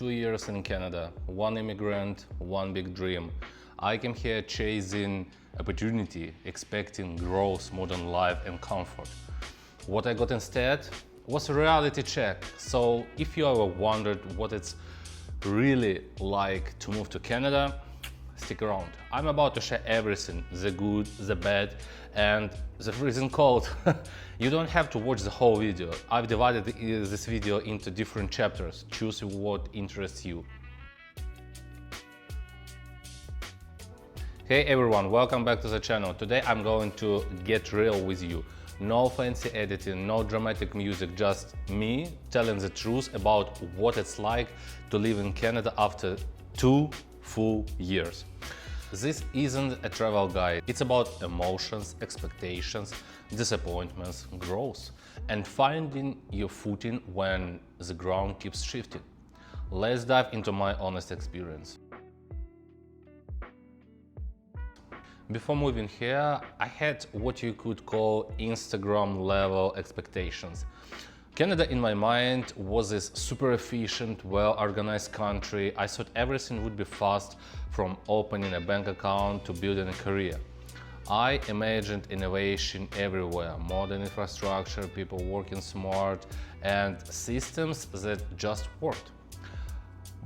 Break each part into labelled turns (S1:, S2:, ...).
S1: 2 years in Canada, one immigrant, one big dream. I came here chasing opportunity, expecting growth, modern life and comfort. What I got instead was a reality check. So if you ever wondered what it's really like to move to Canada, stick around. I'm about to share everything, the good, the bad, and the freezing cold. You don't have to watch the whole video. I've divided this video into different chapters. Choose what interests you. Hey everyone, welcome back to the channel. Today I'm going to get real with you. No fancy editing, no dramatic music, just me telling the truth about what it's like to live in Canada after 2 full years. This isn't a travel guide. It's about emotions, expectations, disappointments, growth, and finding your footing when the ground keeps shifting. Let's dive into my honest experience. Before moving here, I had what you could call Instagram level expectations. Canada in my mind was this super efficient, well-organized country. I thought everything would be fast, from opening a bank account to building a career. I imagined innovation everywhere, modern infrastructure, people working smart, and systems that just worked.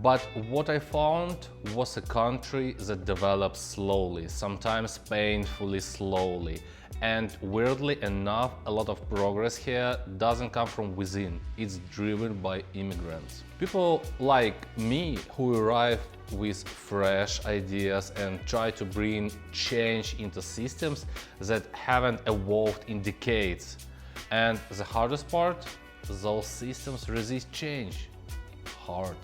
S1: But what I found was a country that develops slowly, sometimes painfully slowly. And weirdly enough, a lot of progress here doesn't come from within, it's driven by immigrants. People like me who arrive with fresh ideas and try to bring change into systems that haven't evolved in decades. And the hardest part, those systems resist change. Hard.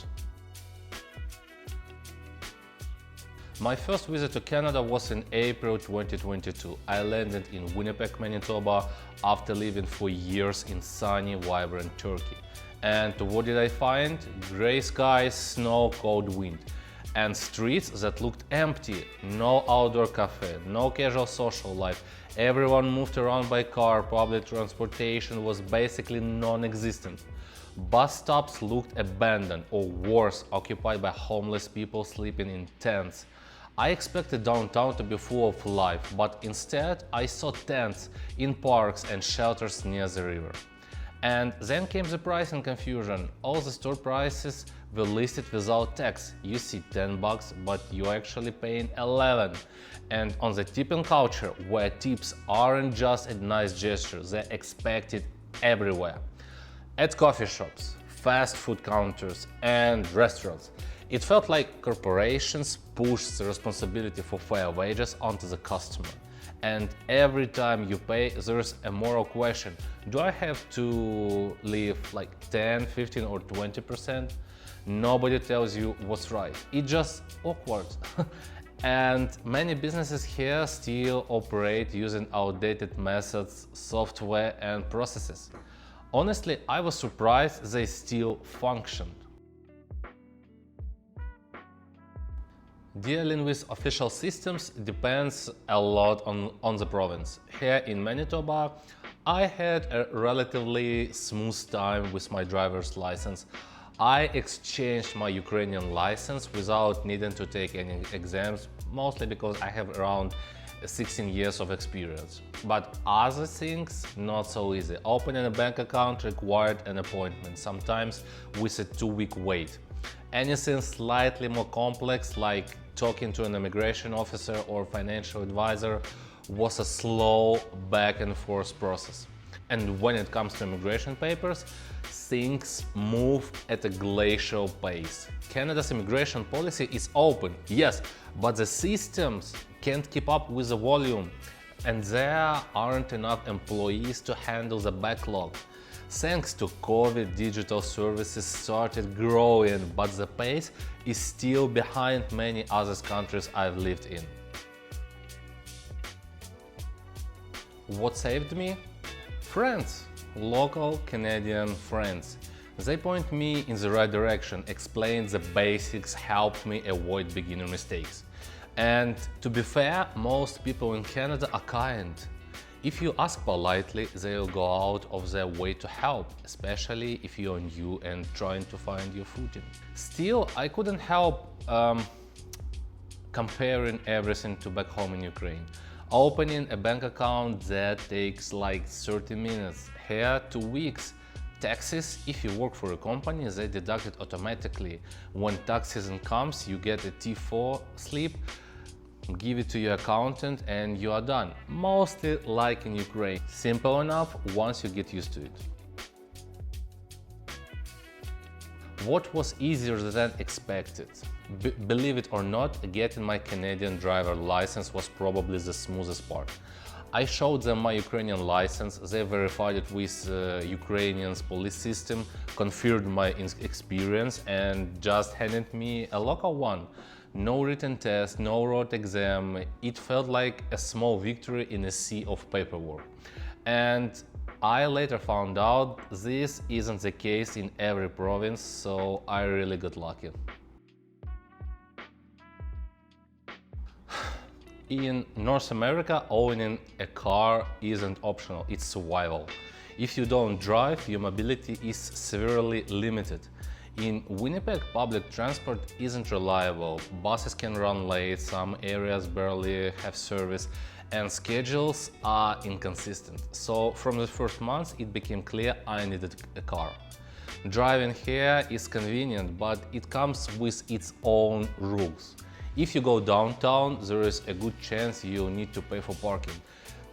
S1: My first visit to Canada was in April 2022. I landed in Winnipeg, Manitoba after living for years in sunny, vibrant Turkey. And what did I find? Gray skies, snow, cold wind, and streets that looked empty. No outdoor cafe, no casual social life. Everyone moved around by car, public transportation was basically non-existent. Bus stops looked abandoned, or worse, occupied by homeless people sleeping in tents. I expected downtown to be full of life, but instead I saw tents in parks and shelters near the river. And then came the pricing confusion. All the store prices were listed without tax. You see $10, but you're actually paying 11. And on the tipping culture, where tips aren't just a nice gesture, they're expected everywhere. At coffee shops, fast food counters, and restaurants. It felt like corporations pushed the responsibility for fair wages onto the customer. And every time you pay, there's a moral question. Do I have to leave like 10, 15 or 20%? Nobody tells you what's right. It's just awkward. And many businesses here still operate using outdated methods, software and processes. Honestly, I was surprised they still functioned. Dealing with official systems depends a lot on the province. Here in Manitoba, I had a relatively smooth time with my driver's license. I exchanged my Ukrainian license without needing to take any exams, mostly because I have around 16 years of experience. But other things, not so easy. Opening a bank account required an appointment, sometimes with a 2-week wait. Anything slightly more complex, like talking to an immigration officer or financial advisor, was a slow back and forth process. And when it comes to immigration papers, things move at a glacial pace. Canada's immigration policy is open, yes, but the systems can't keep up with the volume, and there aren't enough employees to handle the backlog. Thanks to COVID, digital services started growing, but the pace is still behind many other countries I've lived in. What saved me? Friends, local Canadian friends. They point me in the right direction, explain the basics, help me avoid beginner mistakes. And to be fair, most people in Canada are kind. If you ask politely, they'll go out of their way to help, especially if you're new and trying to find your footing. Still, I couldn't help comparing everything to back home in Ukraine. Opening a bank account that takes like 30 minutes, here 2 weeks. Taxes, if you work for a company, they deduct it automatically. When tax season comes, you get a T4 slip, give it to your accountant and you are done. Mostly like in Ukraine. Simple enough once you get used to it. What was easier than expected? Believe it or not, getting my Canadian driver license was probably the smoothest part. I showed them my Ukrainian license, they verified it with Ukrainian's police system, confirmed my experience and just handed me a local one. No written test, no road exam. It felt like a small victory in a sea of paperwork. And I later found out this isn't the case in every province, so I really got lucky. In North America, owning a car isn't optional, it's survival. If you don't drive, your mobility is severely limited. In Winnipeg, public transport isn't reliable, buses can run late, some areas barely have service, and schedules are inconsistent. So from the first months, it became clear I needed a car. Driving here is convenient, but it comes with its own rules. If you go downtown, there is a good chance you need to pay for parking.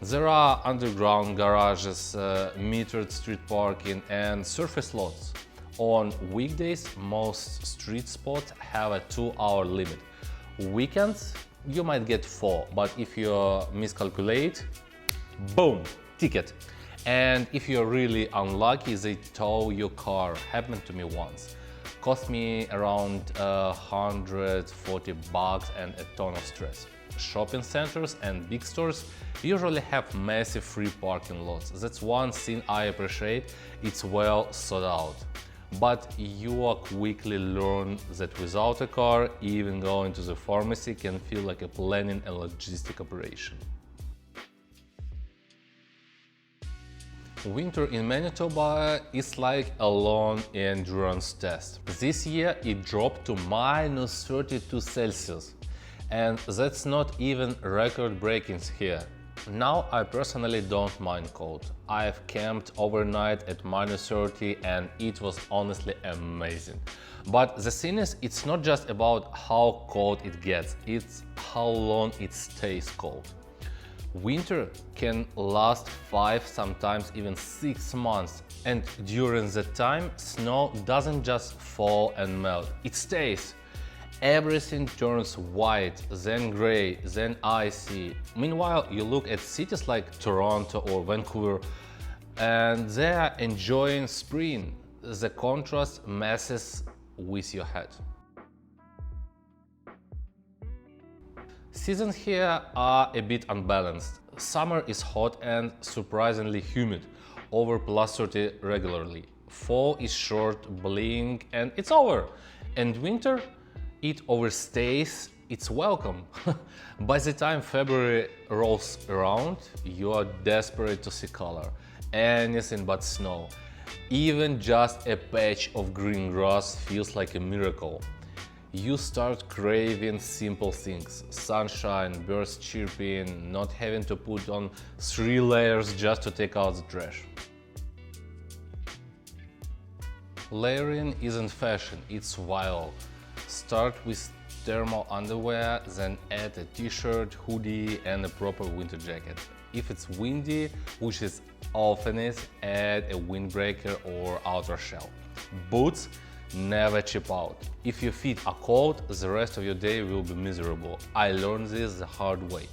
S1: There are underground garages, metered street parking and surface lots. On weekdays, most street spots have a 2-hour limit. Weekends, you might get 4, but if you miscalculate, boom, ticket. And if you're really unlucky, they tow your car. Happened to me once. Cost me around $140 and a ton of stress. Shopping centers and big stores usually have massive free parking lots. That's one thing I appreciate, it's well thought out. But you will quickly learn that without a car, even going to the pharmacy can feel like a planning and logistic operation. Winter in Manitoba is like a long endurance test. This year it dropped to minus 32 Celsius, and that's not even record-breaking here. Now I personally don't mind cold. I've camped overnight at minus 30 and it was honestly amazing. But the thing is, it's not just about how cold it gets, it's how long it stays cold. Winter can last 5, sometimes even 6 months, and during that time, snow doesn't just fall and melt, it stays. Everything turns white, then gray, then icy. Meanwhile, you look at cities like Toronto or Vancouver, and they are enjoying spring. The contrast messes with your head. Seasons here are a bit unbalanced. Summer is hot and surprisingly humid, over plus 30 regularly. Fall is short, blink, and it's over. And winter, it overstays its welcome. By the time February rolls around, you are desperate to see color. Anything but snow. Even just a patch of green grass feels like a miracle. You start craving simple things: sunshine, birds chirping, not having to put on 3 layers just to take out the trash. Layering isn't fashion, it's survival. Start with thermal underwear, then add a t-shirt, hoodie and a proper winter jacket. If it's windy, which is often is, add a windbreaker or outer shell. Boots never chip out. If your feet are cold, the rest of your day will be miserable. I learned this the hard way.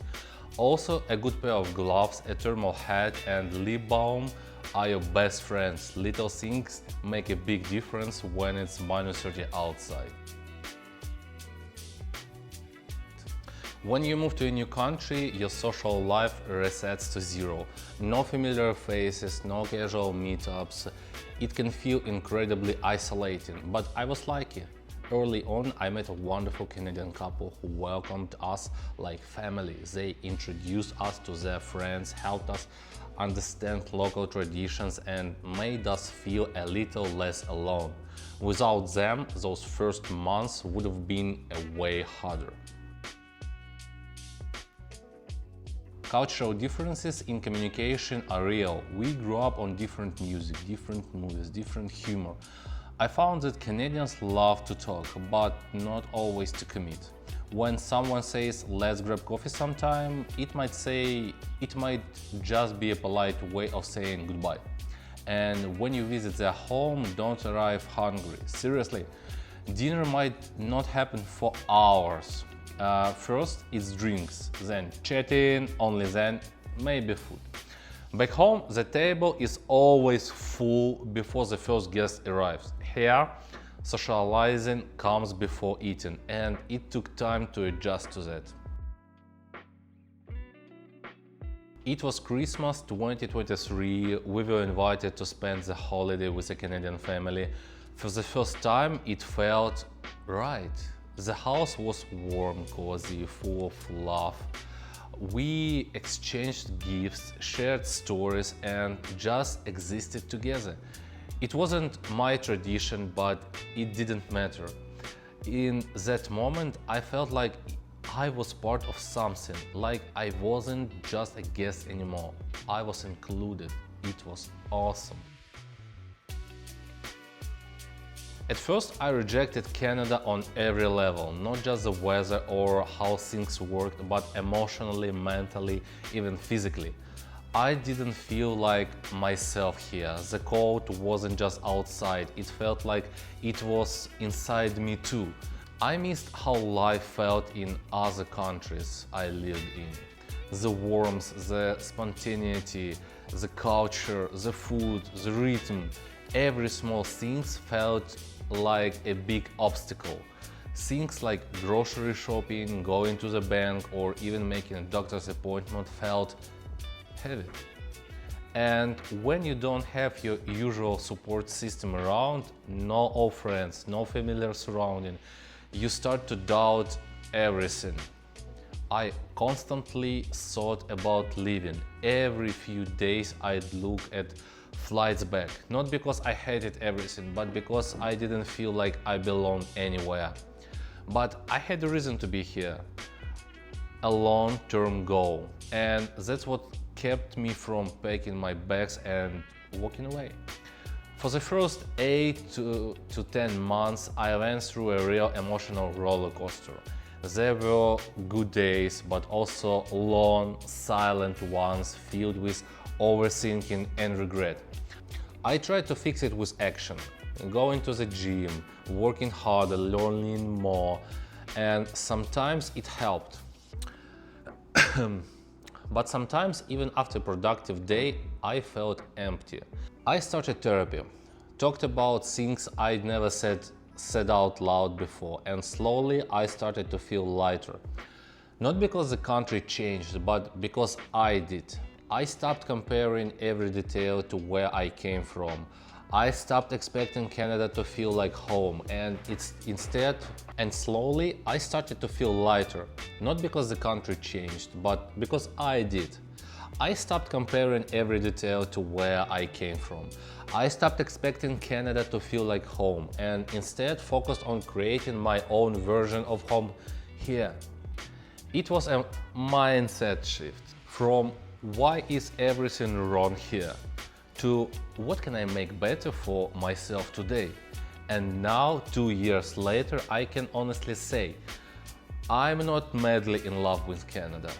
S1: Also, a good pair of gloves, a thermal hat and lip balm are your best friends. Little things make a big difference when it's minus 30 outside. When you move to a new country, your social life resets to zero. No familiar faces, no casual meetups. It can feel incredibly isolating, but I was lucky. Early on, I met a wonderful Canadian couple who welcomed us like family. They introduced us to their friends, helped us understand local traditions, and made us feel a little less alone. Without them, those first months would have been way harder. Cultural differences in communication are real. We grew up on different music, different movies, different humor. I found that Canadians love to talk, but not always to commit. When someone says, "let's grab coffee sometime," it might just be a polite way of saying goodbye. And when you visit their home, don't arrive hungry. Seriously, dinner might not happen for hours. First it's drinks, then chatting, only then maybe food. Back home, the table is always full before the first guest arrives. Here, socializing comes before eating, and it took time to adjust to that. It was Christmas 2023. We were invited to spend the holiday with a Canadian family. For the first time, it felt right. The house was warm, cozy, full of love. We exchanged gifts, shared stories, and just existed together. It wasn't my tradition, but it didn't matter. In that moment, I felt like I was part of something, like I wasn't just a guest anymore. I was included. It was awesome. At first, I rejected Canada on every level, not just the weather or how things worked, but emotionally, mentally, even physically. I didn't feel like myself here. The cold wasn't just outside, it felt like it was inside me too. I missed how life felt in other countries I lived in. The warmth, the spontaneity, the culture, the food, the rhythm. Every small thing felt like a big obstacle. Things like grocery shopping, going to the bank, or even making a doctor's appointment felt heavy. And when you don't have your usual support system around, no old friends, no familiar surrounding, you start to doubt everything. I constantly thought about leaving. Every few days I'd look at flights back, not because I hated everything, but because I didn't feel like I belonged anywhere. But I had a reason to be here, a long-term goal, and that's what kept me from packing my bags and walking away. For the first 8 to 10 months, I went through a real emotional roller coaster. There were good days, but also long, silent ones filled with overthinking and regret. I tried to fix it with action, going to the gym, working harder, learning more, and sometimes it helped. But sometimes, even after a productive day, I felt empty. I started therapy, talked about things I'd never said out loud before, and slowly I started to feel lighter. Not because the country changed, but because I did. I stopped comparing every detail to where I came from. I stopped expecting Canada to feel like home, and slowly I started to feel lighter. Not because the country changed, but because I did. I stopped comparing every detail to where I came from. I stopped expecting Canada to feel like home, and instead focused on creating my own version of home here. It was a mindset shift from "why is everything wrong here?" to "what can I make better for myself today?" And now, 2 years later, I can honestly say, I'm not madly in love with Canada,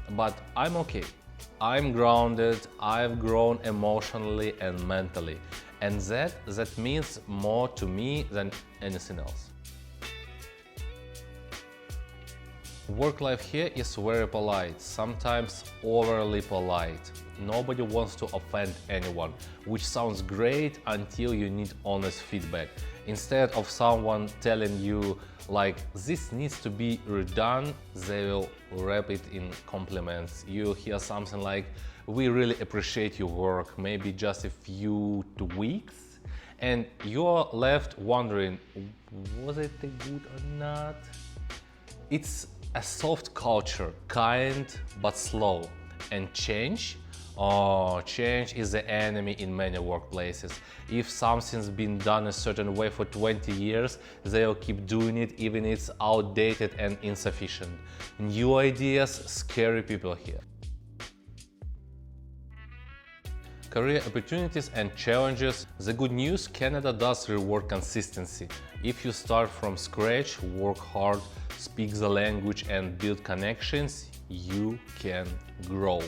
S1: but I'm okay. I'm grounded, I've grown emotionally and mentally, and that means more to me than anything else. Work life here is very polite, sometimes overly polite. Nobody wants to offend anyone, which sounds great until you need honest feedback. Instead of someone telling you like this needs to be redone, they will wrap it in compliments. You hear something like, "We really appreciate your work, maybe just a few tweaks," and you're left wondering, was it good or not? It's a soft culture, kind but slow. And change? Oh, change is the enemy in many workplaces. If something's been done a certain way for 20 years, they'll keep doing it even if it's outdated and insufficient. New ideas scare people here. Career opportunities and challenges. The good news, Canada does reward consistency. If you start from scratch, work hard, speak the language and build connections, you can grow.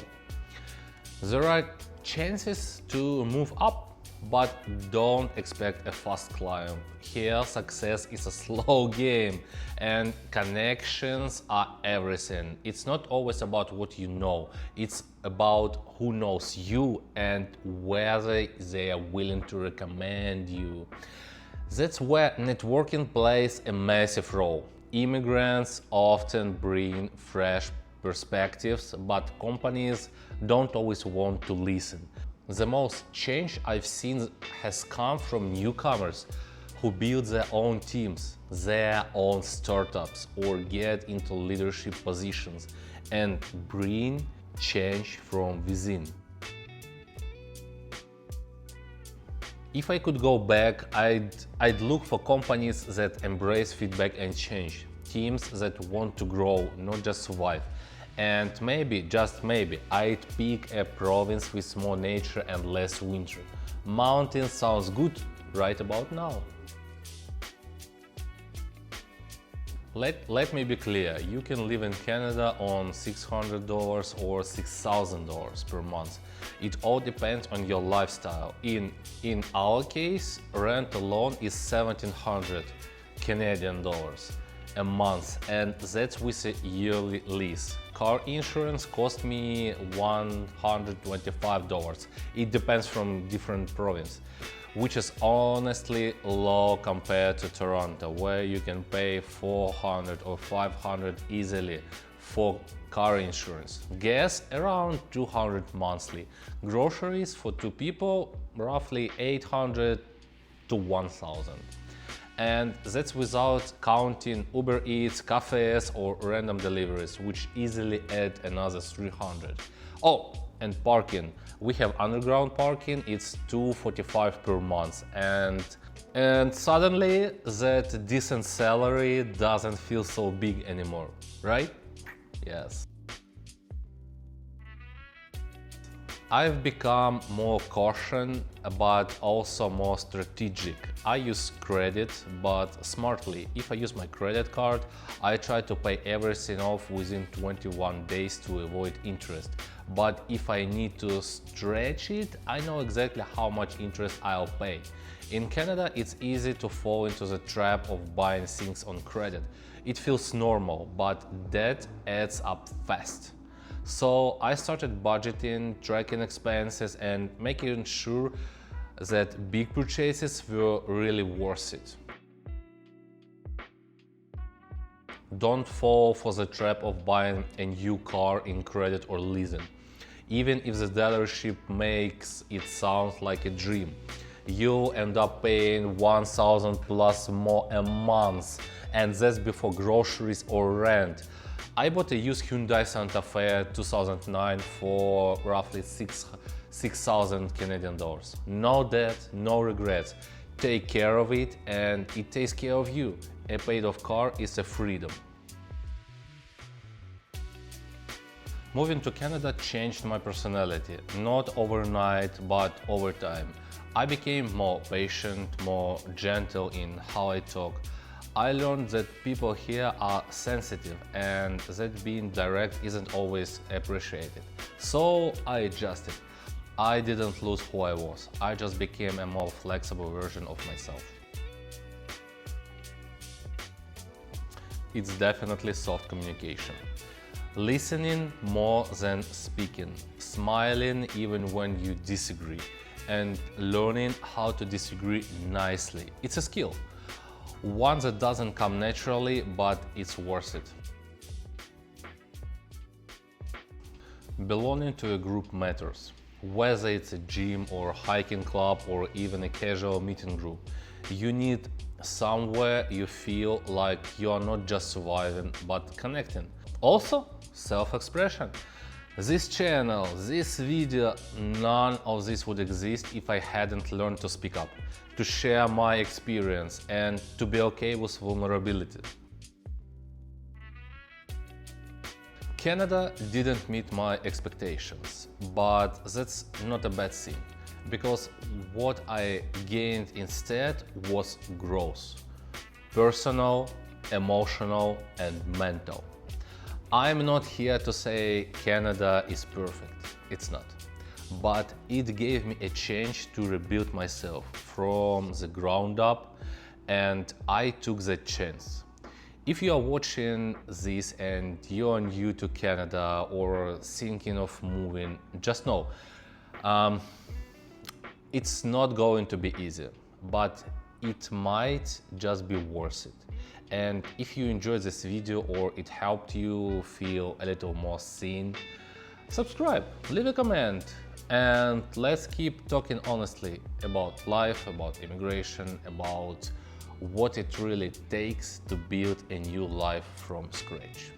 S1: There are chances to move up, but don't expect a fast climb. Here, success is a slow game, and connections are everything. It's not always about what you know, it's about who knows you and whether they are willing to recommend you. That's where networking plays a massive role. Immigrants often bring fresh perspectives, but companies don't always want to listen. The most change I've seen has come from newcomers who build their own teams, their own startups, or get into leadership positions and bring change from within. If I could go back, I'd look for companies that embrace feedback and change, teams that want to grow, not just survive. And maybe, just maybe, I'd pick a province with more nature and less winter. Mountains sounds good right about now. Let me be clear, you can live in Canada on $600 or $6,000 per month. It all depends on your lifestyle. In our case, rent alone is 1,700 Canadian dollars a month, and that's with a yearly lease. Car insurance cost me $125. It depends from different province, which is honestly low compared to Toronto, where you can pay $400 or $500 easily for car insurance. Gas around $200 monthly. Groceries for two people roughly $800 to $1,000. And that's without counting Uber Eats, cafes or random deliveries, which easily add another $300. Oh, and parking. We have underground parking, it's $245 per month, and suddenly that decent salary doesn't feel so big anymore, right? Yes. I've become more cautious but also more strategic. I use credit, but smartly. If I use my credit card, I try to pay everything off within 21 days to avoid interest. But if I need to stretch it, I know exactly how much interest I'll pay. In Canada, it's easy to fall into the trap of buying things on credit. It feels normal, but that adds up fast. So I started budgeting, tracking expenses and making sure that big purchases were really worth it. Don't fall for the trap of buying a new car in credit or leasing. Even if the dealership makes it sound like a dream, you'll end up paying $1,000 plus more a month, and that's before groceries or rent. I bought a used Hyundai Santa Fe 2009 for roughly 6,000 Canadian dollars. No debt, no regrets. Take care of it and it takes care of you. A paid off car is a freedom. Moving to Canada changed my personality, not overnight, but over time. I became more patient, more gentle in how I talk. I learned that people here are sensitive and that being direct isn't always appreciated. So I adjusted. I didn't lose who I was, I just became a more flexible version of myself. It's definitely soft communication. Listening more than speaking, smiling even when you disagree, and learning how to disagree nicely. It's a skill. One that doesn't come naturally, but it's worth it. Belonging to a group matters. Whether it's a gym or hiking club or even a casual meeting group, you need somewhere you feel like you are not just surviving but connecting. Also, self-expression. This channel, this video, none of this would exist if I hadn't learned to speak up, to share my experience and to be okay with vulnerability. Canada didn't meet my expectations, but that's not a bad thing, because what I gained instead was growth. Personal, emotional, and mental. I'm not here to say Canada is perfect, it's not. But it gave me a chance to rebuild myself from the ground up, and I took that chance. If you are watching this and you're new to Canada or thinking of moving, just know, it's not going to be easy, but it might just be worth it. And if you enjoyed this video or it helped you feel a little more seen, subscribe, leave a comment, and let's keep talking honestly about life, about immigration, about what it really takes to build a new life from scratch.